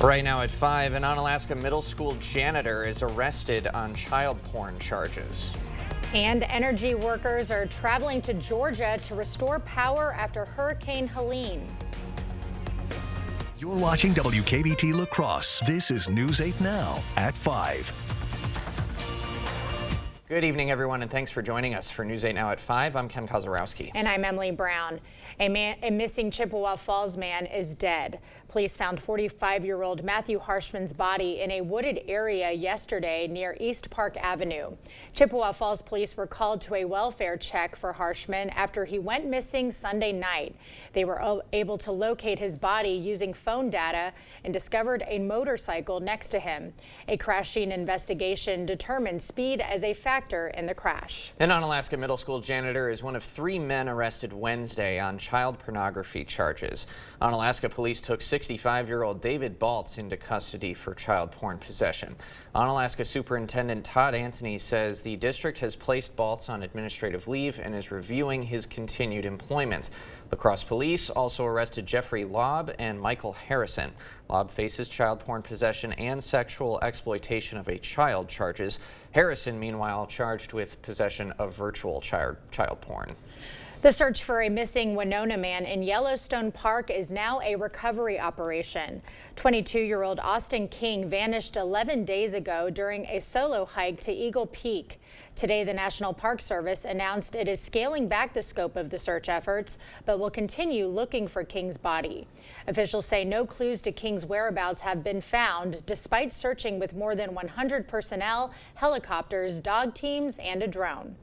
Right now at 5, an Onalaska middle school janitor is arrested on child porn charges. And energy workers are traveling to Georgia to restore power after Hurricane Helene. You're watching WKBT La Crosse. This is News 8 Now at 5. Good evening, everyone, and thanks for joining us for News 8 Now at 5. I'm Ken Kozarowski. And I'm Emily Brown. A missing Chippewa Falls man is dead. Police found 45-year-old Matthew Harshman's body in a wooded area yesterday near East Park Avenue. Chippewa Falls police were called to a welfare check for Harshman after he went missing Sunday night. They were able to locate his body using phone data and discovered a motorcycle next to him. A crash scene investigation determined speed as a factor in the crash. An Onalaska middle school janitor is one of 3 men arrested Wednesday on child pornography charges. Onalaska police took 65-year-old David Baltz into custody for child porn possession. Onalaska Superintendent Todd Antony says the district has placed Baltz on administrative leave and is reviewing his continued employment. La Crosse police also arrested Jeffrey Lobb and Michael Harrison. Lobb faces child porn possession and sexual exploitation of a child charges. Harrison, meanwhile, charged with possession of virtual child porn. The search for a missing Winona man in Yellowstone Park is now a recovery operation. 22-year-old Austin King vanished 11 days ago during a solo hike to Eagle Peak. Today, the National Park Service announced it is scaling back the scope of the search efforts, but will continue looking for King's body. Officials say no clues to King's whereabouts have been found, despite searching with more than 100 personnel, helicopters, dog teams, and a drone.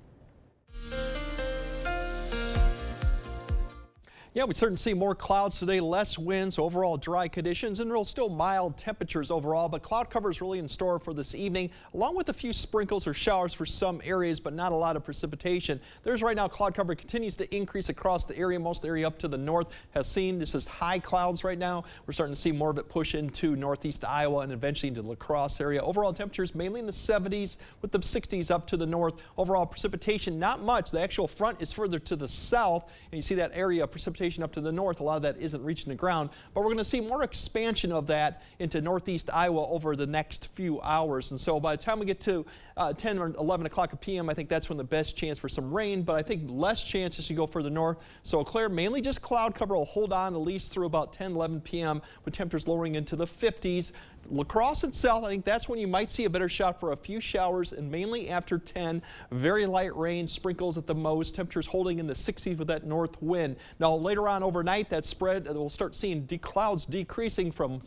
Yeah, we certainly see more clouds today, less winds, overall dry conditions, and real still mild temperatures overall, but cloud cover is really in store for this evening, along with a few sprinkles or showers for some areas, but not a lot of precipitation. There's right now cloud cover continues to increase across the area. Most of the area up to the north has seen this is high clouds right now. We're starting to see more of it push into northeast Iowa and eventually into the La Crosse area. Overall temperatures mainly in the 70s with the 60s up to the north. Overall precipitation, not much. The actual front is further to the south, and you see that area of precipitation up to the north. A lot of that isn't reaching the ground, but we're going to see more expansion of that into northeast Iowa over the next few hours. And so by the time we get to 10 or 11 o'clock p.m., I think that's when the best chance for some rain, but I think less chance as you go further north. So clear, mainly just cloud cover will hold on at least through about 10, 11 p.m. with temperatures lowering into the 50s. La Crosse itself, I think that's when you might see a better shot for a few showers, and mainly after 10. Very light rain, sprinkles at the most. Temperatures holding in the 60s with that north wind. Now later on overnight, that spread, we'll start seeing clouds decreasing from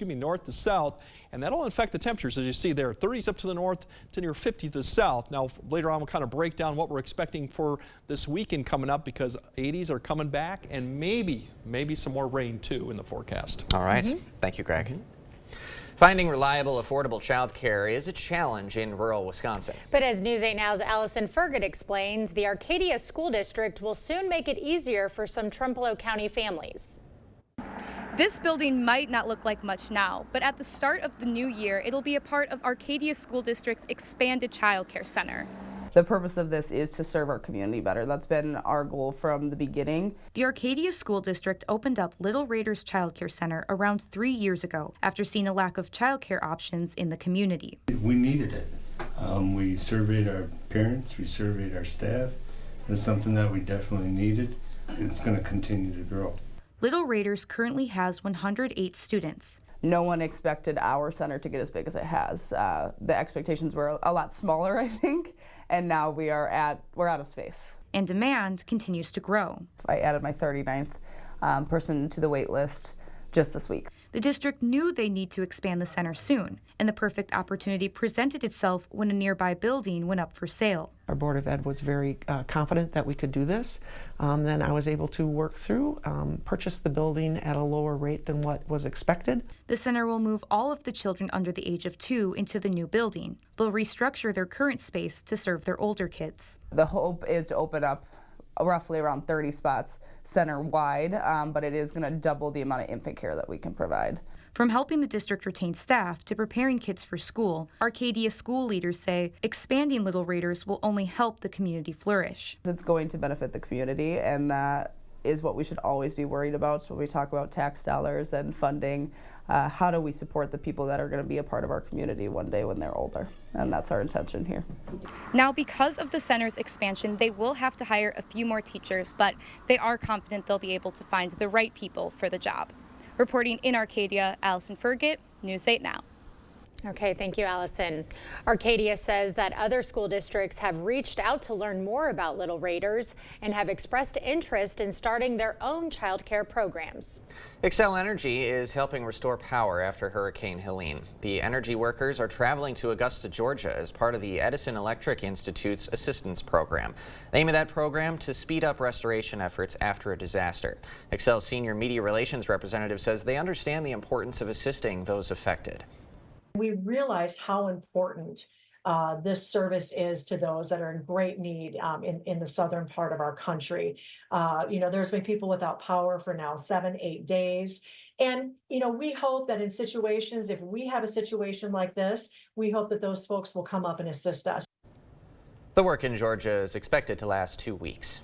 north to south, and that'll affect the temperatures as you see there. 30s up to the north to near 50s to the south. Now later on we'll kind of break down what we're expecting for this weekend coming up, because 80s are coming back, and maybe some more rain too in the forecast. All right. Thank you, Greg. Finding reliable, affordable child care is a challenge in rural Wisconsin. But as News 8 Now's Allison Fergut explains, the Arcadia School District will soon make it easier for some Trempealeau County families. This building might not look like much now, but at the start of the new year, it'll be a part of Arcadia School District's expanded child care center. The purpose of this is to serve our community better. That's been our goal from the beginning. The Arcadia School District opened up Little Raiders Child Care Center around 3 years ago after seeing a lack of child care options in the community. We needed it. We surveyed our parents, we surveyed our staff. It's something that we definitely needed. It's going to continue to grow. Little Raiders currently has 108 students. No one expected our center to get as big as it has. The expectations were a lot smaller, I think, and now we're out of space. And demand continues to grow. I added my 39th person to the wait list just this week. The district knew they need to expand the center soon, and the perfect opportunity presented itself when a nearby building went up for sale. Our Board of Ed was very confident that we could do this. Then I was able to work through, purchase the building at a lower rate than what was expected. The center will move all of the children under the age of 2 into the new building. They'll restructure their current space to serve their older kids. The hope is to open up roughly around 30 spots center-wide, but it is going to double the amount of infant care that we can provide. From helping the district retain staff to preparing kids for school, Arcadia school leaders say expanding Little Raiders will only help the community flourish. It's going to benefit the community, and that is what we should always be worried about when we talk about tax dollars and funding. How do we support the people that are going to be a part of our community one day when they're older? And that's our intention here. Now, because of the center's expansion, they will have to hire a few more teachers, but they are confident they'll be able to find the right people for the job. Reporting in Arcadia, Allison Fergit, News 8 Now. Okay, thank you, Allison. Arcadia says that other school districts have reached out to learn more about Little Raiders and have expressed interest in starting their own child care programs. Xcel Energy is helping restore power after Hurricane Helene. The energy workers are traveling to Augusta, Georgia as part of the Edison Electric Institute's assistance program. The aim of that program to speed up restoration efforts after a disaster. Xcel's senior media relations representative says they understand the importance of assisting those affected. We realized how important this service is to those that are in great need in the southern part of our country. There's been people without power for now 7-8 days. And, we hope that in situations, if we have a situation like this, we hope that those folks will come up and assist us. The work in Georgia is expected to last 2 weeks.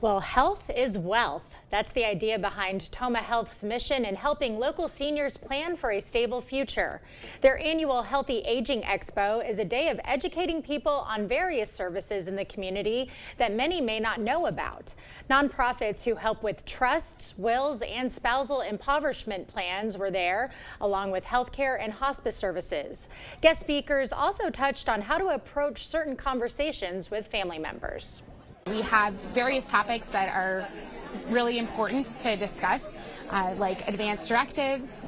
Well, health is wealth. That's the idea behind Toma Health's mission in helping local seniors plan for a stable future. Their annual Healthy Aging Expo is a day of educating people on various services in the community that many may not know about. Nonprofits who help with trusts, wills, and spousal impoverishment plans were there, along with healthcare and hospice services. Guest speakers also touched on how to approach certain conversations with family members. We have various topics that are really important to discuss, like advanced directives,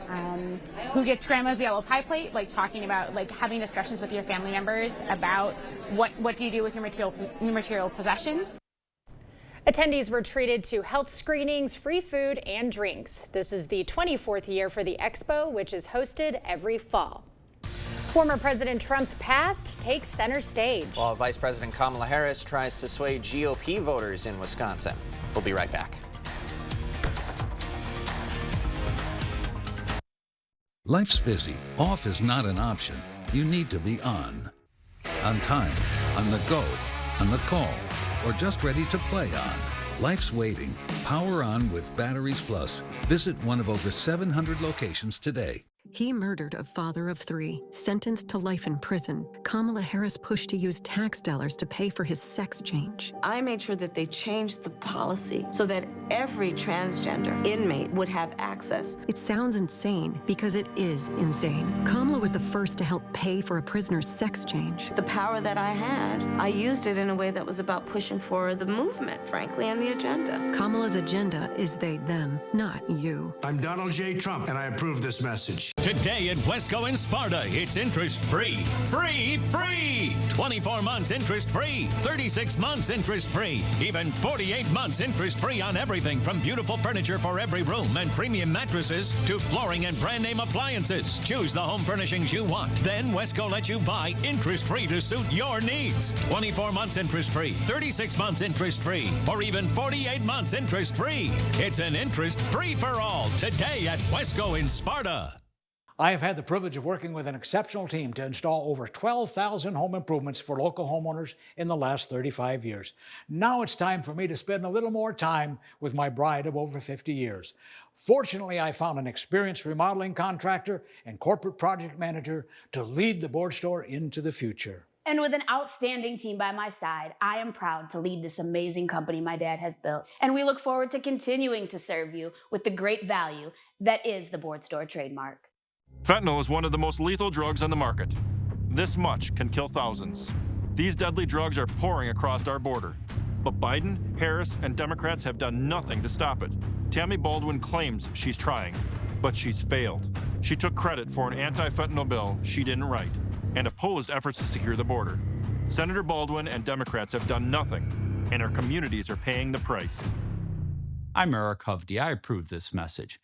who gets grandma's yellow pie plate, like talking about having discussions with your family members about what do you do with your material possessions. Attendees were treated to health screenings, free food, and drinks. This is the 24th year for the expo, which is hosted every fall. Former President Trump's past takes center stage. While Vice President Kamala Harris tries to sway GOP voters in Wisconsin. We'll be right back. Life's busy. Off is not an option. You need to be on. On time, on the go, on the call, or just ready to play on. Life's waiting. Power on with Batteries Plus. Visit one of over 700 locations today. He murdered a father of 3, sentenced to life in prison. Kamala Harris pushed to use tax dollars to pay for his sex change. I made sure that they changed the policy so that every transgender inmate would have access. It sounds insane because it is insane. Kamala was the first to help pay for a prisoner's sex change. The power that I had, I used it in a way that was about pushing for the movement, frankly, and the agenda. Kamala's agenda is they, them, not you. I'm Donald J. Trump, and I approve this message. Today at Wesco in Sparta, it's interest-free. Free! 24 months interest-free, 36 months interest-free, even 48 months interest-free on everything from beautiful furniture for every room and premium mattresses to flooring and brand-name appliances. Choose the home furnishings you want. Then Wesco lets you buy interest-free to suit your needs. 24 months interest-free, 36 months interest-free, or even 48 months interest-free. It's an interest-free for all today at Wesco in Sparta. I have had the privilege of working with an exceptional team to install over 12,000 home improvements for local homeowners in the last 35 years. Now it's time for me to spend a little more time with my bride of over 50 years. Fortunately, I found an experienced remodeling contractor and corporate project manager to lead the board store into the future. And with an outstanding team by my side, I am proud to lead this amazing company my dad has built. And we look forward to continuing to serve you with the great value that is the board store trademark. Fentanyl is one of the most lethal drugs on the market. This much can kill thousands. These deadly drugs are pouring across our border. But Biden, Harris, and Democrats have done nothing to stop it. Tammy Baldwin claims she's trying, but she's failed. She took credit for an anti-fentanyl bill she didn't write and opposed efforts to secure the border. Senator Baldwin and Democrats have done nothing, and our communities are paying the price. I'm Eric Hovde. I approve this message.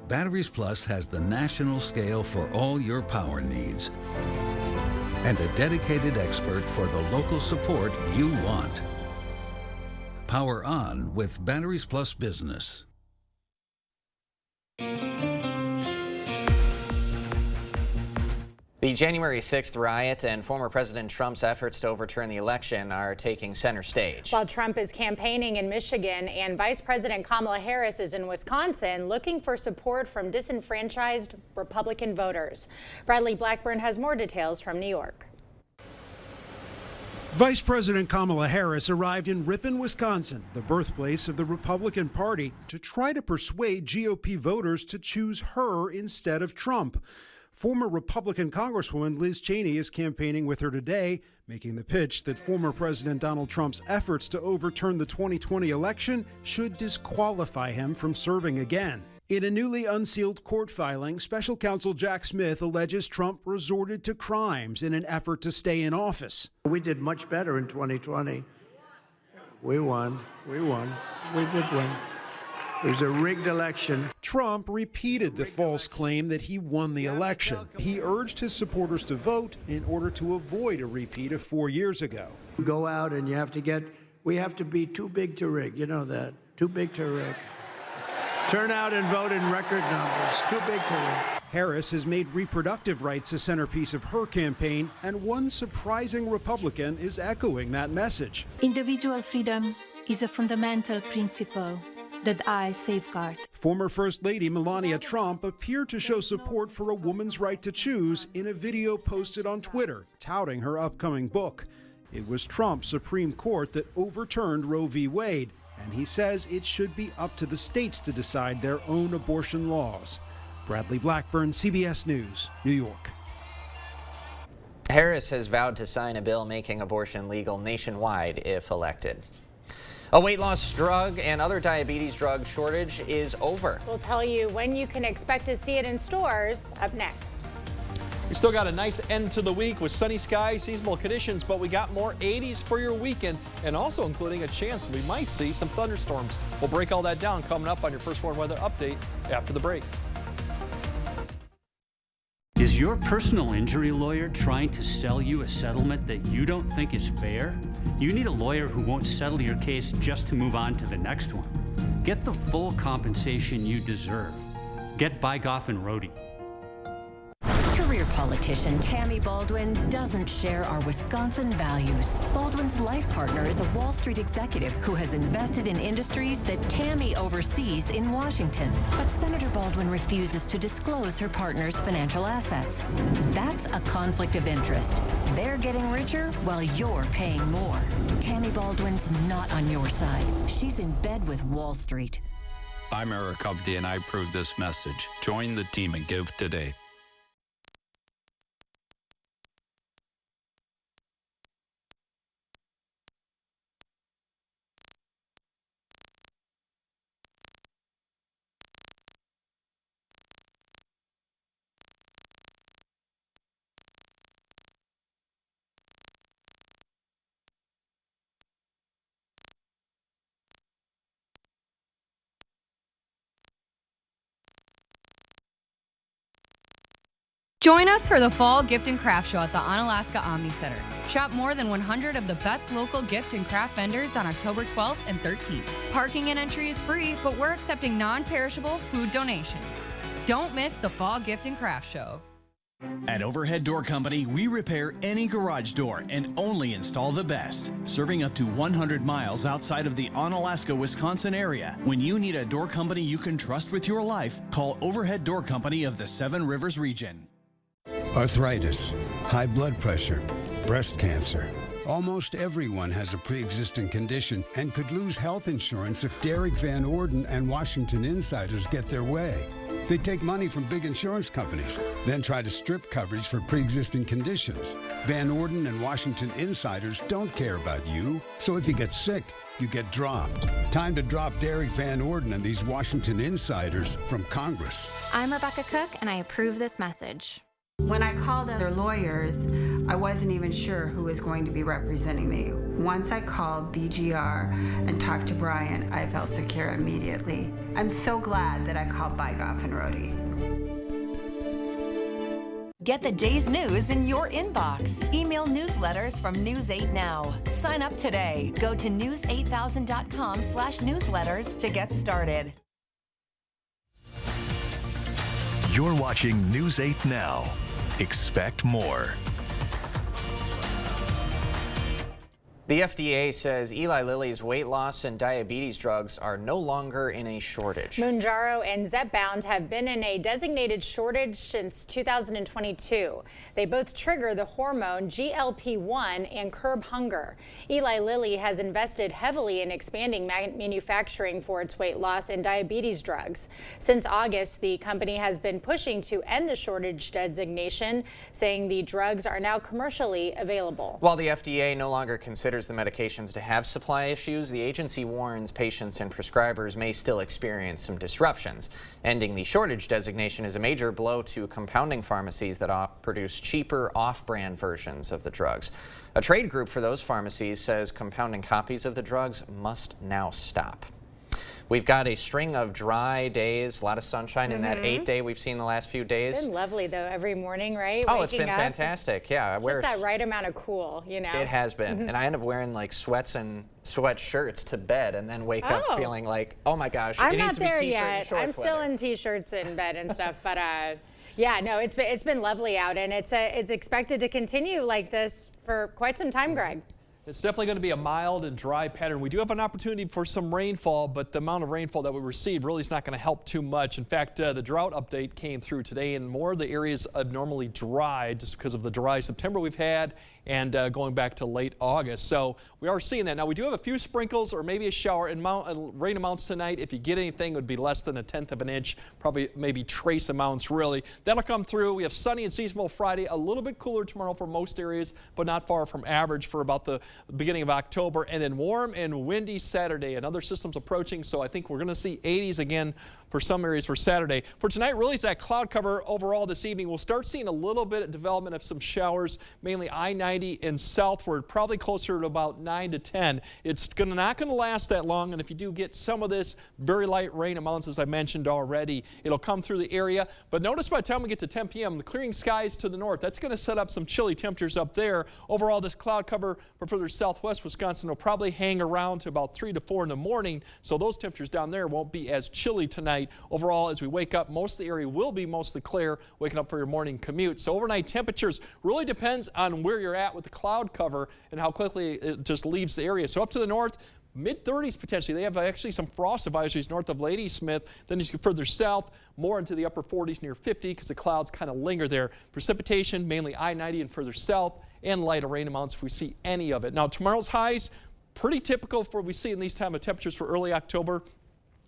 Batteries Plus has the national scale for all your power needs and a dedicated expert for the local support you want. Power on with Batteries Plus Business. The January 6th riot and former President Trump's efforts to overturn the election are taking center stage. While Trump is campaigning in Michigan and Vice President Kamala Harris is in Wisconsin looking for support from disenfranchised Republican voters. Bradley Blackburn has more details from New York. Vice President Kamala Harris arrived in Ripon, Wisconsin, the birthplace of the Republican Party, to try to persuade GOP voters to choose her instead of Trump. Former Republican Congresswoman Liz Cheney is campaigning with her today, making the pitch that former President Donald Trump's efforts to overturn the 2020 election should disqualify him from serving again. In a newly unsealed court filing, Special Counsel Jack Smith alleges Trump resorted to crimes in an effort to stay in office. We did much better in 2020. We won. We did win. It was a rigged election. Trump repeated the false claim that he won the election. He urged his supporters to vote in order to avoid a repeat of 4 years ago. Go out and we have to be too big to rig. You know that. Too big to rig. Turn out and vote in record numbers. Too big to rig. Harris has made reproductive rights a centerpiece of her campaign, and one surprising Republican is echoing that message. Individual freedom is a fundamental principle that I safeguard. Former First Lady Melania Trump appeared to show support for a woman's right to choose in a video posted on Twitter, touting her upcoming book. It was Trump's Supreme Court that overturned Roe v. Wade, and he says it should be up to the states to decide their own abortion laws. Bradley Blackburn, CBS News, New York. Harris has vowed to sign a bill making abortion legal nationwide if elected. A weight loss drug and other diabetes drug shortage is over. We'll tell you when you can expect to see it in stores up next. We still got a nice end to the week with sunny skies, seasonable conditions, but we got more 80s for your weekend, and also including a chance we might see some thunderstorms. We'll break all that down coming up on your First Warn Weather Update after the break. Is your personal injury lawyer trying to sell you a settlement that you don't think is fair? You need a lawyer who won't settle your case just to move on to the next one. Get the full compensation you deserve. Get Bygoff and Rohde. Career politician Tammy Baldwin doesn't share our Wisconsin values. Baldwin's life partner is a Wall Street executive who has invested in industries that Tammy oversees in Washington. But Senator Baldwin refuses to disclose her partner's financial assets. That's a conflict of interest. They're getting richer while you're paying more. Tammy Baldwin's not on your side. She's in bed with Wall Street. I'm Eric Hovde, and I approve this message. Join the team and give today. Join us for the Fall Gift and Craft Show at the Onalaska Omni Center. Shop more than 100 of the best local gift and craft vendors on October 12th and 13th. Parking and entry is free, but we're accepting non-perishable food donations. Don't miss the Fall Gift and Craft Show. At Overhead Door Company, we repair any garage door and only install the best. Serving up to 100 miles outside of the Onalaska, Wisconsin area. When you need a door company you can trust with your life, call Overhead Door Company of the Seven Rivers region. Arthritis, high blood pressure, breast cancer. Almost everyone has a pre-existing condition and could lose health insurance if Derek Van Orden and Washington Insiders get their way. They take money from big insurance companies, then try to strip coverage for pre-existing conditions. Van Orden and Washington Insiders don't care about you, so if you get sick, you get dropped. Time to drop Derek Van Orden and these Washington Insiders from Congress. I'm Rebecca Cook, and I approve this message. When I called other lawyers, I wasn't even sure who was going to be representing me. Once I called BGR and talked to Brian, I felt secure immediately. I'm so glad that I called Bygoff and Rohde. Get the day's news in your inbox. Email newsletters from News 8 Now. Sign up today. Go to news8000.com/newsletters to get started. You're watching News 8 Now. expect more. The FDA says Eli Lilly's weight loss and diabetes drugs are no longer in a shortage. Mounjaro and Zepbound have been in a designated shortage since 2022. They both trigger the hormone GLP-1 and curb hunger. Eli Lilly has invested heavily in expanding manufacturing for its weight loss and diabetes drugs. Since August, the company has been pushing to end the shortage designation, saying the drugs are now commercially available. While the FDA no longer considers the medications to have supply issues, the agency warns patients and prescribers may still experience some disruptions. Ending the shortage designation is a major blow to compounding pharmacies that produce cheaper off-brand versions of the drugs. A trade group for those pharmacies says compounding copies of the drugs must now stop. We've got a string of dry days, a lot of sunshine in that 8-day we've seen the last few days. It's been lovely though every morning, right? Oh, it's been Waking up. fantastic. Yeah, I wear Just that right amount of cool, you know. It has been, and I end up wearing like sweats and sweatshirts to bed, and then wake up feeling like, oh my gosh, I'm it needs not to be there t-shirt yet. and shorts I'm still weather. in t-shirts in bed and stuff, but yeah, no, it's been lovely out, and it's expected to continue like this for quite some time, Greg. It's definitely going to be a mild and dry pattern. We do have an opportunity for some rainfall, but the amount of rainfall that we receive really is not going to help too much. In fact, the drought update came through today, and more of the areas abnormally dry just because of the dry September we've had and going back to late August. So we are seeing that. Now, we do have a few sprinkles or maybe a shower, and rain amounts tonight, if you get anything, it would be less than 1/10 of an inch, probably maybe trace amounts really. That'll come through. We have sunny and seasonable Friday, a little bit cooler tomorrow for most areas, but not far from average for about the beginning of October, and then warm and windy Saturday. Another system's approaching, so I think we're going to see 80s again for some areas for Saturday. For tonight, really it's that cloud cover overall this evening. We'll start seeing a little bit of development of some showers, mainly I-90 and southward, probably closer to about 9 to 10. It's not going to last that long, and if you do get some of this very light rain amounts, as I mentioned already, it'll come through the area. But notice by the time we get to 10 p.m., the clearing skies to the north, that's going to set up some chilly temperatures up there. Overall, this cloud cover for further southwest Wisconsin will probably hang around to about 3 to 4 in the morning, so those temperatures down there won't be as chilly tonight. Overall, as we wake up, most of the area will be mostly clear, waking up for your morning commute. So overnight temperatures really depends on where you're at with the cloud cover and how quickly it just leaves the area. So up to the north, mid-30s potentially. They have actually some frost advisories north of Ladysmith. Then as you go further south, more into the upper 40s near 50 because the clouds kind of linger there. Precipitation, mainly I-90 and further south, and lighter rain amounts if we see any of it. Now tomorrow's highs, pretty typical for what we see in these time of temperatures for early October.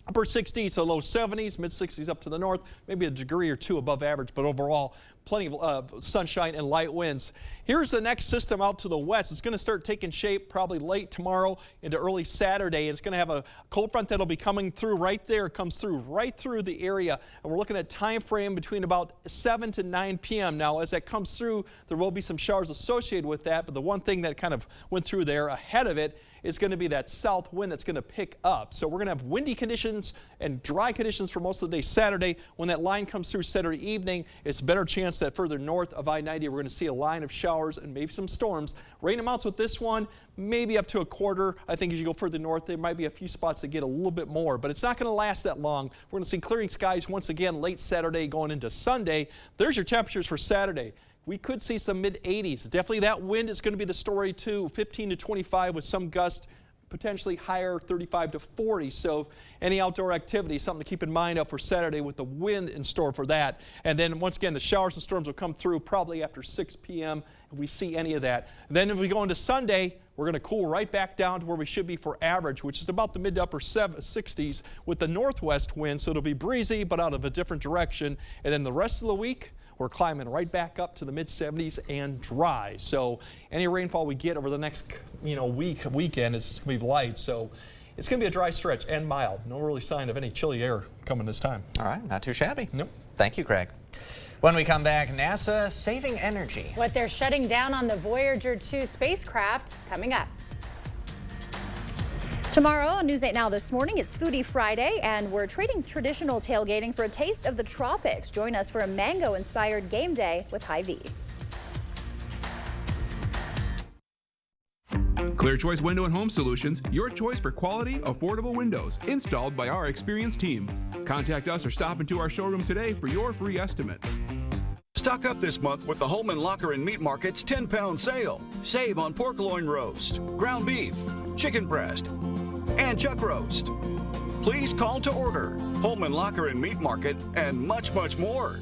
Upper 60s to low 70s, mid 60s up to the north, maybe a degree or two above average, but overall plenty of sunshine and light winds. Here's the next system out to the west. It's going to start taking shape probably late tomorrow into early Saturday. It's going to have a cold front that'll be coming through right there. It comes through right through the area, and we're looking at time frame between about 7 to 9 p.m. Now, as that comes through, there will be some showers associated with that, but the one thing that kind of went through there ahead of it is going to be that south wind that's going to pick up. So we're going to have windy conditions and dry conditions for most of the day Saturday. When that line comes through Saturday evening, it's a better chance that further north of I-90, we're going to see a line of showers and maybe some storms. Rain amounts with this one, maybe up to a quarter. I think as you go further north, there might be a few spots that get a little bit more, but it's not going to last that long. We're going to see clearing skies once again late Saturday going into Sunday. There's your temperatures for Saturday. We could see some mid-80s. Definitely that wind is going to be the story too, 15 to 25 with some gusts, potentially higher 35 to 40. So any outdoor activity, something to keep in mind up for Saturday with the wind in store for that. And then once again, the showers and storms will come through probably after 6 p.m. if we see any of that. And then if we go into Sunday, we're going to cool right back down to where we should be for average, which is about the mid to upper 60s with the northwest wind. So it'll be breezy, but out of a different direction. And then the rest of the week, we're climbing right back up to the mid-70s and dry. So any rainfall we get over the next weekend is going to be light. So it's going to be a dry stretch and mild. No really sign of any chilly air coming this time. All right, not too shabby. Nope. Thank you, Greg. When we come back, NASA saving energy. What they're shutting down on the Voyager 2 spacecraft coming up. Tomorrow on News 8 Now this morning, it's Foodie Friday, and we're trading traditional tailgating for a taste of the tropics. Join us for a mango-inspired game day with Hy-Vee. Clear Choice Window and Home Solutions, your choice for quality, affordable windows, installed by our experienced team. Contact us or stop into our showroom today for your free estimate. Stock up this month with the Holman Locker and Meat Market's 10-pound sale. Save on pork loin roast, ground beef, chicken breast, and chuck roast. Please call to order. Holman Locker and Meat Market, and much, much more.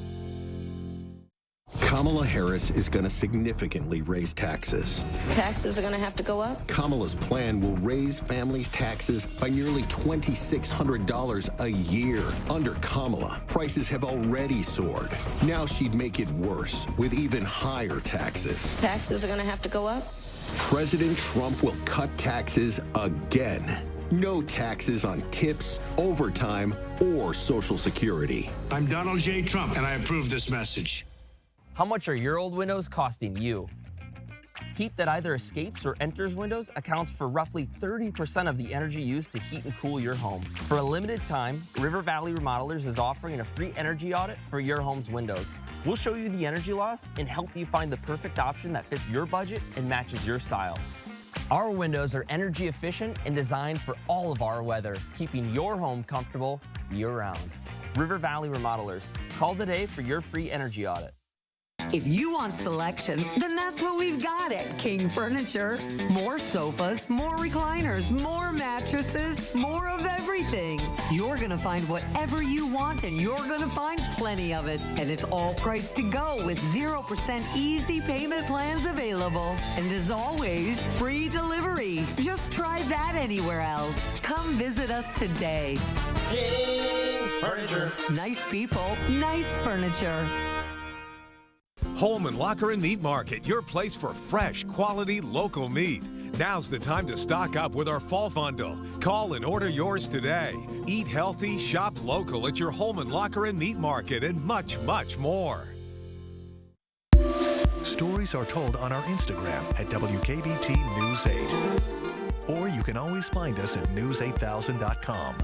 Kamala Harris is going to significantly raise taxes. Taxes are going to have to go up? Kamala's plan will raise families' taxes by nearly $2,600 a year. Under Kamala, prices have already soared. Now she'd make it worse with even higher taxes. Taxes are going to have to go up? President Trump will cut taxes again. No taxes on tips, overtime, or Social Security. I'm Donald J. Trump, and I approve this message. How much are your old windows costing you? Heat that either escapes or enters windows accounts for roughly 30% of the energy used to heat and cool your home. For a limited time, River Valley Remodelers is offering a free energy audit for your home's windows. We'll show you the energy loss and help you find the perfect option that fits your budget and matches your style. Our windows are energy efficient and designed for all of our weather, keeping your home comfortable year-round. River Valley Remodelers. Call today for your free energy audit. If you want selection, then that's what we've got at King Furniture. More sofas, more recliners, more mattresses, more of everything. You're going to find whatever you want, and you're going to find plenty of it. And it's all priced to go with 0% easy payment plans available. And as always, free delivery. Just try that anywhere else. Come visit us today. King Furniture. Nice people, nice furniture. Holman Locker and Meat Market, your place for fresh, quality, local meat. Now's the time to stock up with our fall bundle. Call and order yours today. Eat healthy, shop local at your Holman Locker and Meat Market, and much, much more. Stories are told on our Instagram at WKBT News 8. Or you can always find us at news8000.com.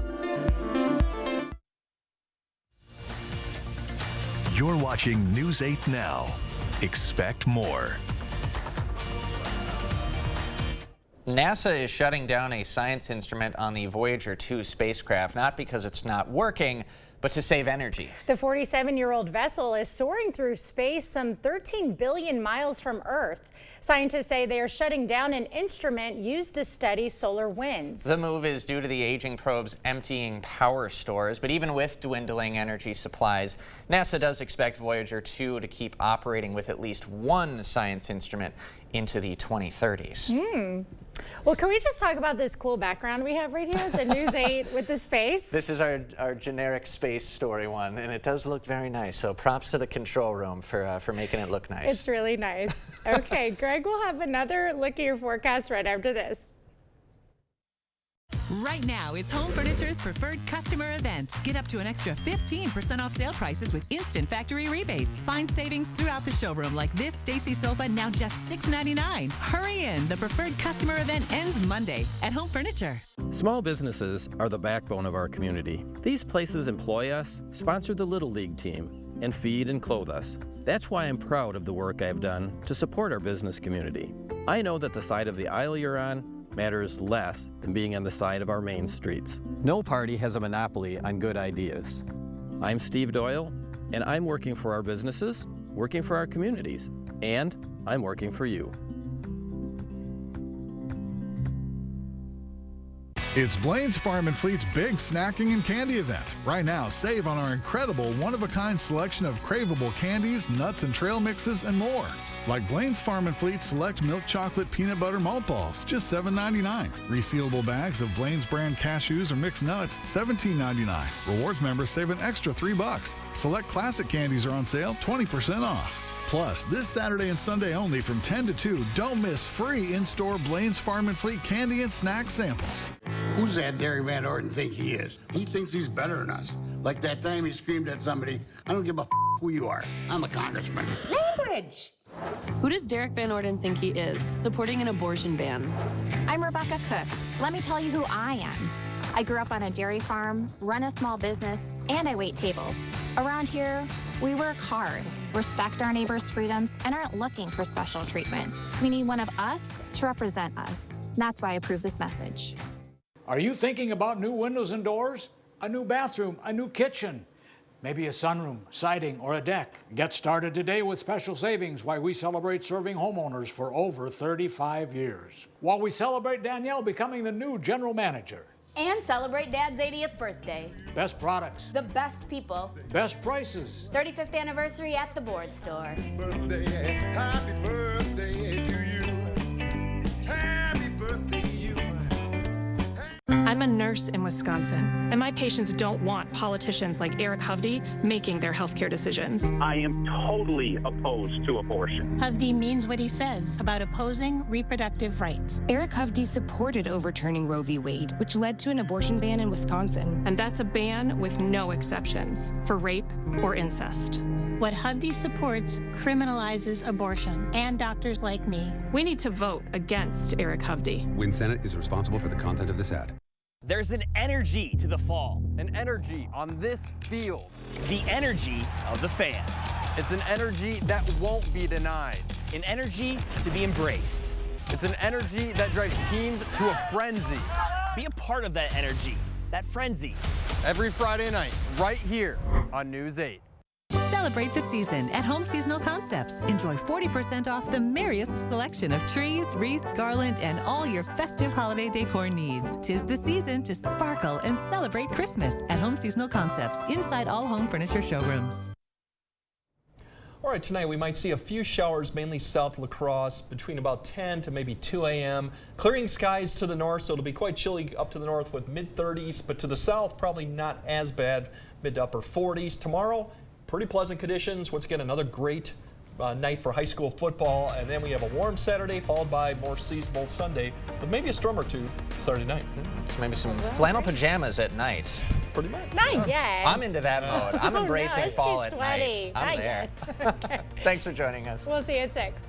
You're watching News 8 Now. Expect more. NASA is shutting down a science instrument on the Voyager 2 spacecraft, not because it's not working, but to save energy. The 47-year-old vessel is soaring through space some 13 billion miles from Earth. Scientists say they are shutting down an instrument used to study solar winds. The move is due to the aging probe's emptying power stores, but even with dwindling energy supplies, NASA does expect Voyager 2 to keep operating with at least one science instrument into the 2030s. Well, can we just talk about this cool background we have right here, the News 8 with the space? This is our generic space story one, and it does look very nice. So props to the control room for making it look nice. It's really nice. Okay, Greg will have another look at your forecast right after this. Right now, it's Home Furniture's preferred customer event. Get up to an extra 15% off sale prices with instant factory rebates. Find savings throughout the showroom, like this Stacy sofa, now just $6.99. Hurry in. The preferred customer event ends Monday at Home Furniture. Small businesses are the backbone of our community. These places employ us, sponsor the Little League team, and feed and clothe us. That's why I'm proud of the work I've done to support our business community. I know that the side of the aisle you're on matters less than being on the side of our main streets. No party has a monopoly on good ideas. I'm Steve Doyle, and I'm working for our businesses, working for our communities, and I'm working for you. It's Blaine's Farm and Fleet's big snacking and candy event. Right now, save on our incredible one-of-a-kind selection of craveable candies, nuts and trail mixes, and more. Like Blaine's Farm and Fleet select milk chocolate peanut butter malt balls, just $7.99. Resealable bags of Blaine's brand cashews or mixed nuts, $17.99. Rewards members save an extra $3. Select classic candies are on sale, 20% off. Plus, this Saturday and Sunday only from 10 to 2, don't miss free in-store Blaine's Farm and Fleet candy and snack samples. Who's that Derek Van Orden think he is? He thinks he's better than us. Like that time he screamed at somebody, I don't give a who you are. I'm a congressman. Language! Who does Derek Van Orden think he is, supporting an abortion ban? I'm Rebecca Cook. Let me tell you who I am. I grew up on a dairy farm, run a small business, and I wait tables. Around here, we work hard, respect our neighbors' freedoms, and aren't looking for special treatment. We need one of us to represent us. That's why I approve this message. Are you thinking about new windows and doors? A new bathroom, a new kitchen? Maybe a sunroom, siding, or a deck. Get started today with special savings while we celebrate serving homeowners for over 35 years. While we celebrate Danielle becoming the new general manager. And celebrate Dad's 80th birthday. Best products. The best people. Best prices. 35th anniversary at the Board Store. Happy birthday to you. Happy birthday to you. I'm a nurse in Wisconsin, and my patients don't want politicians like Eric Hovde making their healthcare decisions. I am totally opposed to abortion. Hovde means what he says about opposing reproductive rights. Eric Hovde supported overturning Roe v. Wade, which led to an abortion ban in Wisconsin. And that's a ban with no exceptions for rape or incest. What Hovde supports criminalizes abortion and doctors like me. We need to vote against Eric Hovde. Win Senate is responsible for the content of this ad. There's an energy to the fall. An energy on this field. The energy of the fans. It's an energy that won't be denied. An energy to be embraced. It's an energy that drives teams to a frenzy. Be a part of that energy, that frenzy. Every Friday night, right here on News 8. Celebrate the season at Home Seasonal Concepts. Enjoy 40% off the merriest selection of trees, wreaths, garland, and all your festive holiday decor needs. 'Tis the season to sparkle and celebrate Christmas at Home Seasonal Concepts, inside all home furniture showrooms. All right, tonight we might see a few showers, mainly south La Crosse, between about 10 to maybe 2 a.m. Clearing skies to the north, so it'll be quite chilly up to the north with mid-30s, but to the south, probably not as bad, mid to upper 40s. Tomorrow, pretty pleasant conditions. Once again, another great night for high school football, and then we have a warm Saturday followed by more seasonable Sunday with maybe a storm or two Saturday night. So maybe some flannel pajamas at night. Pretty much. Not yet. I'm into that mode. I'm embracing no, it's fall too at sweaty. night. I'm Not there. yet. Okay. Thanks for joining us. We'll see you at 6.